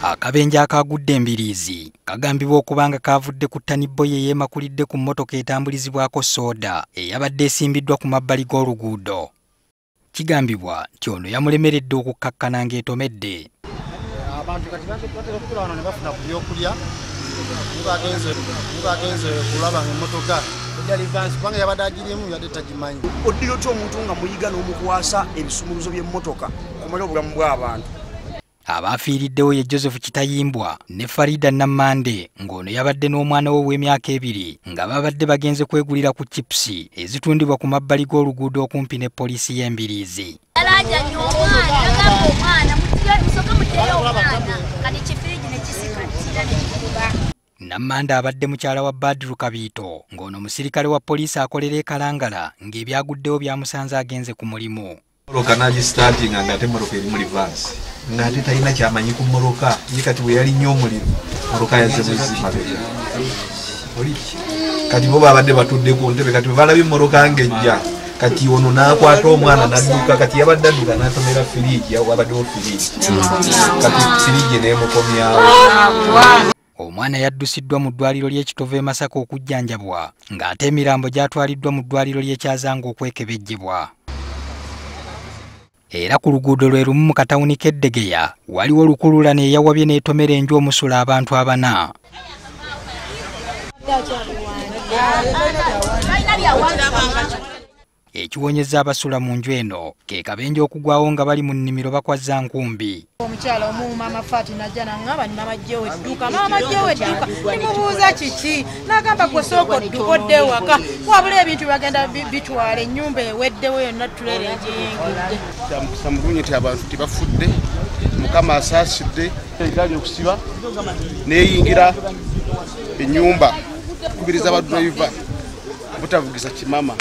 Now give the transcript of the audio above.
Akabenje akagudde Embiriizi kagambibwa okubanga kavudde ku ttaniboyi eyeemakulidde ku mmotoka etambulizibwako sooda eyabadde esimbiddwa ku mabbali g'oluguudo. Kigambibwa nti ono yamulemeredde okukkakkana ng'etomedde. Abantu kati batera okukula wano ne bafuna ku byokulya mubagenze kulaba ng'emmotoka edalivansi kubanga yabadde agirimu yadde tagimanyi. Oddira otya omuntu nga muyiga n'omukwasa ebisumuluzo by'emmotoka okumala obulamu bw'abantu? Abaafiiriddewo ye Joseph Kitayimbwa ne Farida Nammande ng'ono yabadde n'omwana we w'emyaka 2 nga babadde bagenze kwegulira ku chipusi ezitundibwa ku mabbali g'oluguudo okumpi ne poliisi y'Embiriizi. Nammande abadde mukyala wa Badru Kabiito ng'ono musirikale wa poliisi akolera e Kalangala ng'ebyaguddewo byamusanze agenze ku mulimu. Moroka naji starting ngate moroka eri muri advance ngate talina kyamanyi ku moroka yikati bwe yali nnyo omuliro moroka yazze muzima beja oliki kati bo babadde batudde ku ntebe kati balabye moroka ngejja kati ono nakwata omwana nadduka kati yabadde adduka n'atomera firiji wabadde firiji kati firiji n'emukomyawo. Omwana yaddusiddwa mu ddwaliro ly'ekitove e Masaka okujjanjabwa ng'ate emirambo gyatwaliddwa mu ddwaliro ly'ekyazanga okwekebejjebwa. Era ku luguudo lwe lumu mu katawuni k'Eddegeya waliwo lukululana eyawabye n'etomera enju omusula abantu 4. Ekiwonyezza abasula mu nju eno ke kabenje okugwawo nga bali mu nnimiro bakwazza nkumbi. Omukyala omuuma Mafati najja n'angamba ni mama jjewe edduka nimubuuza kiki n'agamba gwe sooka oddukodde ewaka wabula ebintu bagenda bitwala ennyumba eweddewo yonna tulere egyeyengedde. Samulunye nti abantu tebafudde Mukama asaasidde egali okusiba n'eyingira ennyumba kubiriza abadduyiva butavugisa kimama.